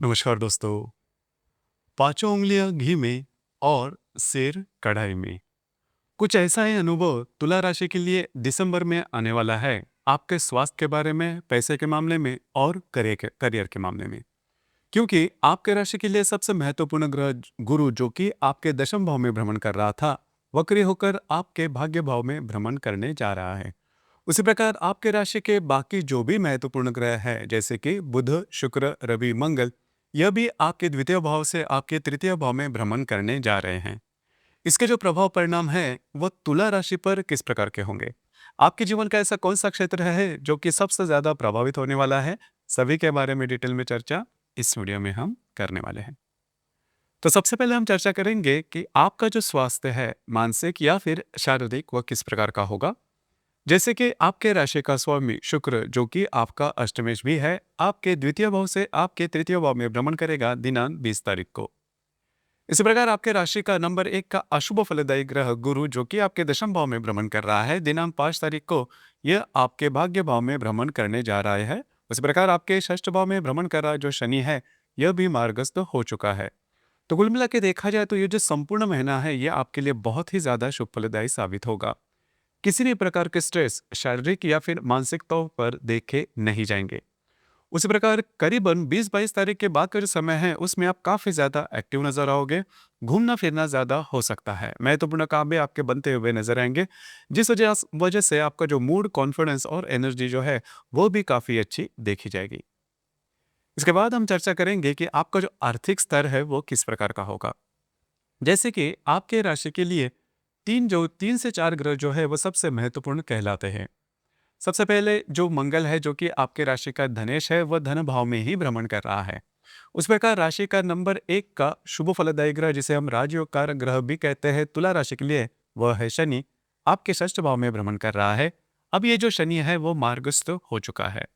नमस्कार दोस्तों। पांचों उंगलियां घी में और सिर कढ़ाई में। कुछ ऐसा है अनुभव तुला राशि के लिए दिसंबर में आने वाला है। आपके स्वास्थ्य के बारे में, पैसे के मामले में और करियर के मामले में। क्योंकि आपके राशि के लिए सबसे महत्वपूर्ण ग्रह गुरु, जो कि आपके दशम भाव में भ्रमण कर रहा था, वक्री होकर आपके भाग्य भाव में भ्रमण करने जा रहा है। उसी प्रकार आपके राशि के बाकी जो भी महत्वपूर्ण ग्रह हैं, जैसे कि बुध, शुक्र, रवि, मंगल, यह भी आपके द्वितीय भाव से आपके तृतीय भाव में भ्रमण करने जा रहे हैं। इसके जो प्रभाव परिणाम है वो तुला राशि पर किस प्रकार के होंगे? आपके जीवन का ऐसा कौन सा क्षेत्र है जो कि सबसे ज्यादा प्रभावित होने वाला है? सभी के बारे में डिटेल में चर्चा इस वीडियो में हम करने वाले हैं। तो सबसे पहले हम चर्चा करेंगे कि आपका जो स्वास्थ्य है, मानसिक या फिर शारीरिक, वह किस प्रकार का होगा। जैसे कि आपके राशि का स्वामी शुक्र, जो कि आपका अष्टमेश भी है, आपके द्वितीय भाव से आपके तृतीय भाव में भ्रमण करेगा दिनांक 20 तारीख को। इसी प्रकार आपके राशि का नंबर 1 का अशुभ फलदायी ग्रह गुरु, जो कि आपके दशम भाव में भ्रमण कर रहा है दिनांक 5 तारीख को, यह आपके भाग्य भाव में भ्रमण करने जा रहा है। उसी प्रकार आपके षष्ठ भाव में भ्रमण कर रहा जो शनि है, यह भी मार्गस्थ हो चुका है। तो कुल मिला के देखा जाए तो ये जो संपूर्ण महीना है, यह आपके लिए बहुत ही ज्यादा शुभ फलदायी साबित होगा। किसी भी प्रकार के स्ट्रेस शारीरिक या फिर मानसिक तौर पर देखे नहीं जाएंगे। उसी प्रकार करीबन 20-22 तारीख के बाद का जो समय है, उसमें आप काफी ज्यादा एक्टिव नजर आओगे। घूमना फिरना ज्यादा हो सकता है, महत्वपूर्ण काम भी आपके बनते हुए नजर आएंगे, जिस वजह से आपका जो मूड, कॉन्फिडेंस और एनर्जी जो है, वो भी काफी अच्छी देखी जाएगी। इसके बाद हम चर्चा करेंगे कि आपका जो आर्थिक स्तर है वो किस प्रकार का होगा। जैसे कि आपके राशि के लिए 3 से 4 ग्रह जो है वो सबसे महत्वपूर्ण कहलाते हैं। सबसे पहले जो मंगल है, जो कि आपके राशि का धनेश है, वह धन भाव में ही भ्रमण कर रहा है। उस प्रकार राशि का नंबर 1 का शुभ फलदायी ग्रह, जिसे हम राजयोग कारक ग्रह भी कहते हैं तुला राशि के लिए, वह है शनि, आपके षष्ठ भाव में भ्रमण कर रहा है। अब ये जो शनि है वो मार्गस्थ हो चुका है।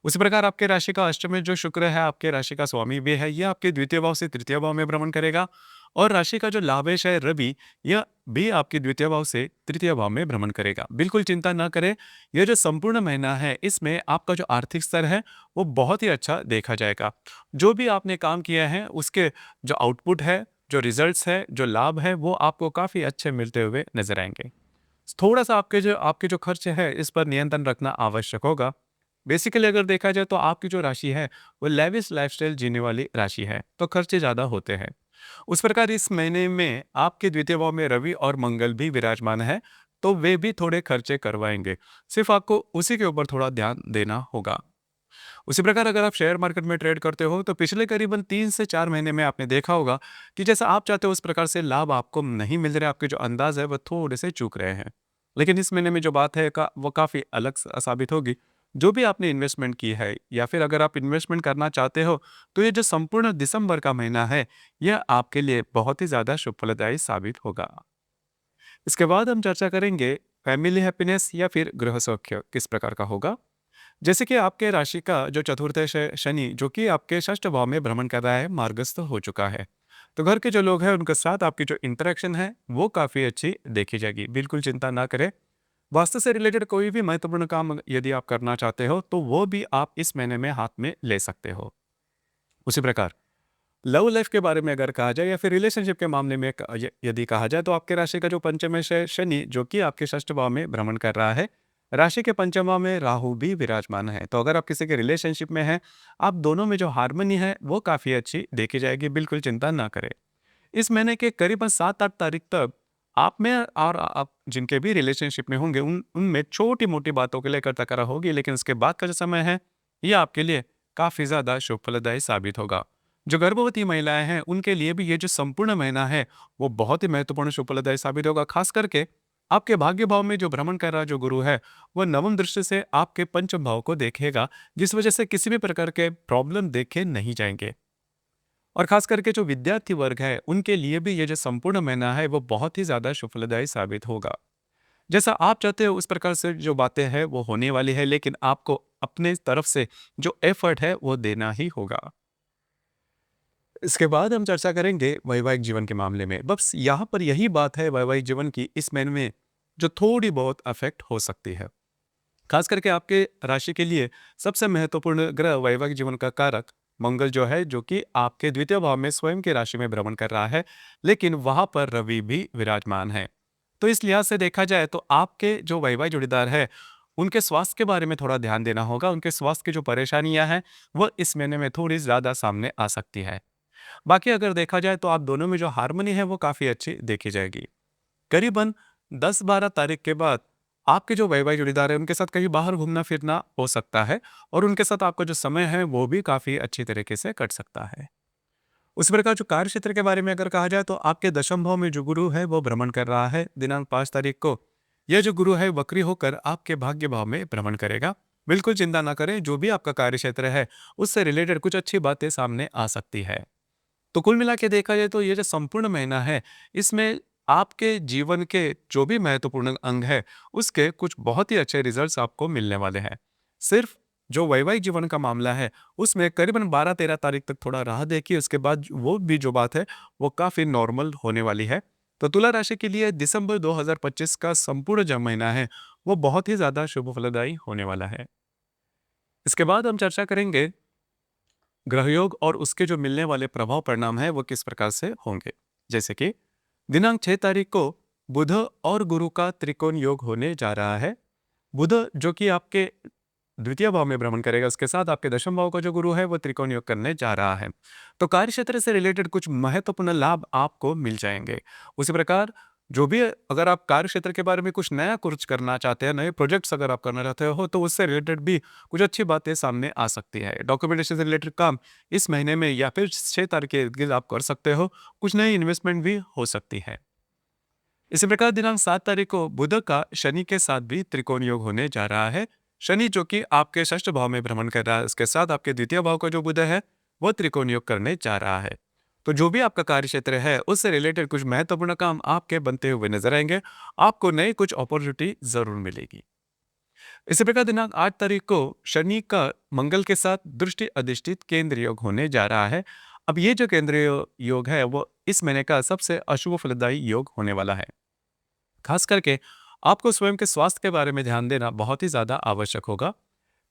उसी प्रकार आपके राशि का अष्टम में जो शुक्र है, आपके राशि का स्वामी भी है, यह आपके द्वितीय भाव से तृतीय भाव में भ्रमण करेगा। और राशि का जो लाभेश है रवि, यह भी आपके द्वितीय भाव से तृतीय भाव में भ्रमण करेगा। बिल्कुल चिंता न करें, यह जो संपूर्ण महीना है, इसमें आपका जो आर्थिक स्तर है वो बहुत ही अच्छा देखा जाएगा। जो भी आपने काम किया है उसके जो आउटपुट है, जो रिजल्ट्स है, जो लाभ है, वो आपको काफी अच्छे मिलते हुए नजर आएंगे। थोड़ा सा आपके जो खर्च है, इस पर नियंत्रण रखना आवश्यक होगा। बेसिकली अगर देखा जाए तो आपकी जो राशि है वो लेविश लाइफस्टाइल जीने वाली राशि है, तो खर्चे ज्यादा होते हैं। उस प्रकार इस महीने में आपके द्वितीय भाव में रवि और मंगल भी विराजमान है, तो वे भी थोड़े खर्चे करवाएंगे। सिर्फ आपको उसी के ऊपर थोड़ा ध्यान देना होगा। उसी प्रकार अगर आप शेयर मार्केट में ट्रेड करते हो, तो पिछले करीबन 3 से 4 महीने में आपने देखा होगा कि जैसा आप चाहते हो उस प्रकार से लाभ आपको नहीं मिल रहे, आपके जो अंदाज है वो थोड़े से चूक रहे हैं। लेकिन इस महीने में जो बात है वो काफ़ी अलग साबित होगी। जो भी आपने इन्वेस्टमेंट की है, या फिर अगर आप इन्वेस्टमेंट करना चाहते हो, तो ये जो संपूर्ण दिसंबर का महीना है, यह आपके लिए बहुत ही ज़्यादा शुभ फलदायी साबित होगा। इसके बाद हम चर्चा करेंगे फैमिली हैप्पीनेस या फिर गृह सौख्य किस प्रकार का होगा। जैसे कि आपके राशि का जो चतुर्थ शनि, जो कि आपके षष्ठ भाव में भ्रमण कर रहा है, मार्गस्थ हो चुका है। तो घर के जो लोग हैं उनके साथ आपकी जो इंटरेक्शन है वो काफ़ी अच्छी देखी जाएगी। बिल्कुल चिंता ना करें। वास्तु से रिलेटेड कोई भी महत्वपूर्ण काम यदि आप करना चाहते हो, तो वो भी आप इस महीने में हाथ में ले सकते हो। उसी प्रकार लव लाइफ के बारे में अगर कहा जाए या फिर रिलेशनशिप के मामले में यदि कहा जाए, तो आपके राशि का जो पंचमेश है शनि, जो कि आपके षष्ठ भाव में भ्रमण कर रहा है, राशि के पंचम भाव में राहु भी विराजमान है। तो अगर आप किसी के रिलेशनशिप में हैं, आप दोनों में जो हार्मनी है वो काफ़ी अच्छी देखी जाएगी। बिल्कुल चिंता ना करें। इस महीने के करीबन 7-8 तारीख तक आप में और आप जिनके भी रिलेशनशिप में होंगे, उनमें छोटी मोटी बातों को लेकर तकरार होगी, लेकिन उसके बाद का जो समय है, ये आपके लिए काफ़ी ज़्यादा शुभ फलदायी साबित होगा। जो गर्भवती महिलाएं हैं उनके लिए भी ये जो संपूर्ण महीना है वो बहुत ही महत्वपूर्ण शुभ फलदायी साबित होगा। खास करके आपके भाग्य भाव में जो भ्रमण कर रहा जो गुरु है, वह नवम दृष्टि से आपके पंचम भाव को देखेगा, जिस वजह से किसी भी प्रकार के प्रॉब्लम देखे नहीं जाएंगे। और खास करके जो विद्यार्थी वर्ग है उनके लिए भी ये जो संपूर्ण महीना है वो बहुत ही ज्यादा शुभ फलदायी साबित होगा। जैसा आप चाहते हो उस प्रकार से जो बातें हैं वो होने वाली है, लेकिन आपको अपने तरफ से जो एफर्ट है वो देना ही होगा। इसके बाद हम चर्चा करेंगे वैवाहिक जीवन के मामले में। बस यहाँ पर यही बात है वैवाहिक जीवन की इस महीने में जो थोड़ी बहुत अफेक्ट हो सकती है। खास करके आपके राशि के लिए सबसे महत्वपूर्ण ग्रह वैवाहिक जीवन का कारक मंगल जो है जो कि आपके द्वितीय भाव में स्वयं की राशि में भ्रमण कर रहा है, लेकिन वहां पर रवि भी विराजमान है। तो इस लिहाज से देखा जाए तो आपके जो वैवाहिक जोड़ीदार है उनके स्वास्थ्य के बारे में थोड़ा ध्यान देना होगा। उनके स्वास्थ्य की जो परेशानियां हैं वह इस महीने में थोड़ी ज्यादा सामने आ सकती है। बाकी अगर देखा जाए तो आप दोनों में जो हार्मनी है वो काफी अच्छी देखी जाएगी। करीबन 10-12 तारीख के बाद आपके जो वैवाहिक जोड़ीदार है उनके साथ कहीं बाहर घूमना फिरना हो सकता है, और उनके साथ आपका जो समय है वो भी काफी अच्छी तरीके से कट सकता है। उसी प्रकार जो कार्य क्षेत्र के बारे में अगर कहा जाए तो आपके दशम भाव में जो गुरु है वो भ्रमण कर रहा है दिनांक 5 तारीख को। यह जो गुरु है वक्री होकर आपके भाग्य भाव में भ्रमण करेगा। बिल्कुल चिंता ना करें, जो भी आपका कार्य क्षेत्र है उससे रिलेटेड कुछ अच्छी बातें सामने आ सकती है। तो कुल मिला के देखा जाए तो ये जो संपूर्ण महीना है इसमें आपके जीवन के जो भी महत्वपूर्ण अंग है उसके कुछ बहुत ही अच्छे रिजल्ट्स आपको मिलने वाले हैं। सिर्फ जो वैवाहिक जीवन का मामला है उसमें करीबन 12-13 तारीख तक थोड़ा राह देखिए, उसके बाद वो भी जो बात है वो काफी नॉर्मल होने वाली है। तो तुला राशि के लिए दिसंबर 2025 का संपूर्ण जो महीना है वो बहुत ही ज्यादा शुभ फलदायी होने वाला है। इसके बाद हम चर्चा करेंगे ग्रहयोग और उसके जो मिलने वाले प्रभाव परिणाम है वो किस प्रकार से होंगे। जैसे कि दिनांक 6 तारीख को बुध और गुरु का त्रिकोण योग होने जा रहा है। बुध जो कि आपके द्वितीय भाव में भ्रमण करेगा, उसके साथ आपके दशम भाव का जो गुरु है वो त्रिकोण योग करने जा रहा है। तो कार्य क्षेत्र से रिलेटेड कुछ महत्वपूर्ण लाभ आपको मिल जाएंगे। उसी प्रकार जो भी अगर आप कार्य क्षेत्र के बारे में कुछ नया कुछ करना चाहते हैं, नए प्रोजेक्ट्स अगर आप करना चाहते हो तो उससे रिलेटेड भी कुछ अच्छी बातें सामने आ सकती है। डॉक्यूमेंटेशन से रिलेटेड काम इस महीने में या फिर 6 तारीख के इर्द गिर्द आप कर सकते हो। कुछ नई इन्वेस्टमेंट भी हो सकती है। इसी प्रकार दिनांक 7 तारीख को बुध का शनि के साथ भी त्रिकोण योग होने जा रहा है। शनि जो कि आपके षष्ठ भाव में भ्रमण कर रहा है, उसके साथ आपके द्वितीय भाव का जो बुध है वो त्रिकोण योग करने जा रहा है। तो जो भी आपका कार्य क्षेत्र है उससे रिलेटेड कुछ महत्वपूर्ण काम आपके बनते हुए नजर आएंगे। आपको नई कुछ अपॉर्चुनिटी जरूर मिलेगी। इसी प्रकार दिनांक 8 तारीख को शनि का मंगल के साथ दृष्टि अधिष्ठित केंद्र योग होने जा रहा है। अब ये जो केंद्रीय योग है वो इस महीने का सबसे अशुभ फलदायी योग होने वाला है। खास करके आपको स्वयं के स्वास्थ्य के बारे में ध्यान देना बहुत ही ज्यादा आवश्यक होगा।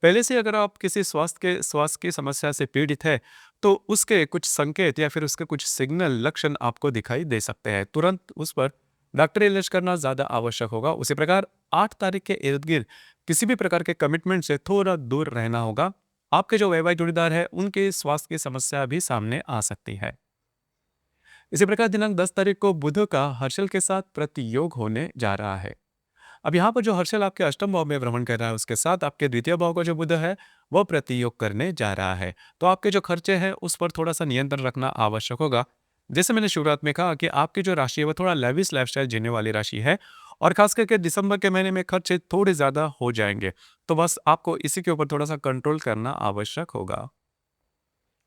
पहले से अगर आप किसी स्वास्थ्य की समस्या से पीड़ित है तो उसके कुछ संकेत या फिर उसके कुछ सिग्नल लक्षण आपको दिखाई दे सकते हैं। तुरंत उस पर डॉक्टरी इलाज करना ज्यादा आवश्यक होगा। उसी प्रकार 8 तारीख के इर्द गिर्द किसी भी प्रकार के कमिटमेंट से थोड़ा दूर रहना होगा। आपके जो वैवाहिक जोड़ीदार है उनके स्वास्थ्य की समस्या भी सामने आ सकती है। इसी प्रकार दिनांक 10 तारीख को बुध का हर्षल के साथ प्रतियोग होने जा रहा है। अब यहाँ पर जो हर्षल आपके अष्टम भाव में भ्रमण कर रहा है उसके साथ आपके द्वितीय भाव का जो बुध है वह प्रतियोग करने जा रहा है। तो आपके जो खर्चे हैं उस पर थोड़ा सा नियंत्रण रखना आवश्यक होगा। जैसे मैंने शुरुआत में कहा कि आपकी जो राशि है वो थोड़ा लेविश लाइफस्टाइल जीने वाली राशि है, और खास करके दिसंबर के महीने में खर्चे थोड़े ज्यादा हो जाएंगे। तो बस आपको इसी के ऊपर थोड़ा सा कंट्रोल करना आवश्यक होगा।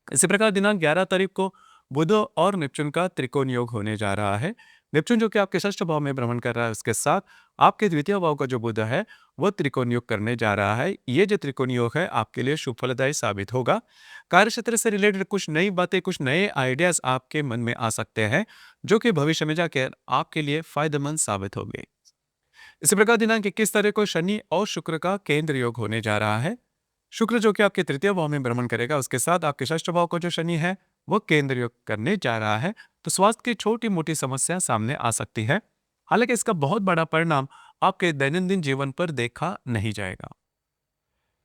इसी प्रकार दिनांक 11 तारीख को बुध और नेपच्यून का त्रिकोण योग होने जा रहा है। नेपच्यून जो कि आपके षष्ठ भाव में भ्रमण कर रहा है उसके साथ आपके द्वितीय भाव का जो बुध है वह त्रिकोण योग करने जा रहा है। ये जो त्रिकोण योग है आपके लिए शुभ फलदायी साबित होगा। कार्य क्षेत्र से रिलेटेड कुछ नई बातें, कुछ नए आइडियाज आपके मन में आ सकते हैं जो कि भविष्य में जाकर आपके लिए फायदेमंद साबित होंगे। इसी प्रकार दिनांक 21 तारीख को शनि और शुक्र का केंद्र योग होने जा रहा है। शुक्र जो कि आपके तृतीय भाव में भ्रमण करेगा उसके साथ आपके षष्ठ भाव का जो शनि है वो केंद्र योग करने जा रहा है। तो स्वास्थ्य की छोटी मोटी समस्या सामने आ सकती है, हालांकि इसका बहुत बड़ा परिणाम आपके दैनंदिन जीवन पर देखा नहीं जाएगा।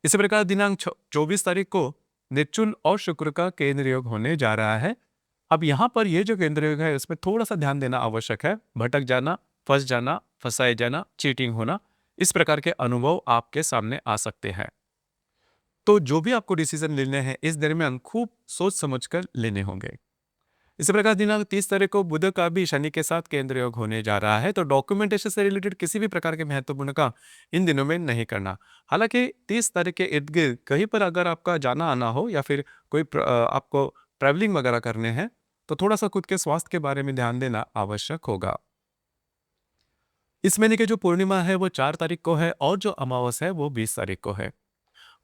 इसी प्रकार दिनांक 24 तारीख को नेपच्यून और शुक्र का केंद्र योग होने जा रहा है। अब यहाँ पर ये जो केंद्र योग है उसमें थोड़ा सा ध्यान देना आवश्यक है। भटक जाना, फंस जाना, फंसाए जाना, चीटिंग होना, इस प्रकार के अनुभव आपके सामने आ सकते हैं। तो जो भी आपको डिसीजन लेने हैं इस दरमियान खूब सोच समझकर लेने होंगे। इसी प्रकार दिनांक 30 तारीख को बुध का भी शनि के साथ केंद्र योग होने जा रहा है। तो डॉक्यूमेंटेशन से रिलेटेड किसी भी प्रकार के महत्वपूर्ण काम इन दिनों में नहीं करना। हालांकि 30 तारीख के इर्द गिर्द कहीं पर अगर आपका जाना आना हो या फिर कोई आपको ट्रैवलिंग वगैरह करने हैं तो थोड़ा सा खुद के स्वास्थ्य के बारे में ध्यान देना आवश्यक होगा। इस महीने की जो पूर्णिमा है वो 4 तारीख को है और जो अमावस है वो 20 तारीख को है।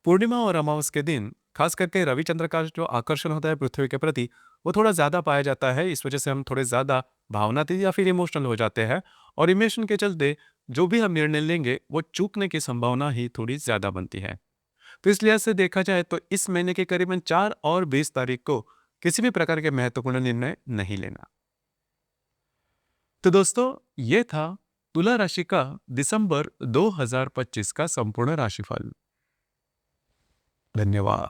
पूर्णिमा और अमावस के दिन खास करके रविचंद्र का जो आकर्षण होता है पृथ्वी के प्रति वो थोड़ा ज्यादा पाया जाता है। इस वजह से हम थोड़े ज्यादा भावनातीत या फिर इमोशनल हो जाते हैं, और इमोशन के चलते जो भी हम निर्णय लेंगे वो चूकने की संभावना ही थोड़ी ज्यादा बनती है। तो इस लिहाज से देखा जाए तो इस महीने के करीबन 4 और 20 तारीख को किसी भी प्रकार के महत्वपूर्ण निर्णय नहीं लेना। तो दोस्तों, ये था तुला राशि का दिसंबर 2025 का संपूर्ण राशिफल। धन्यवाद।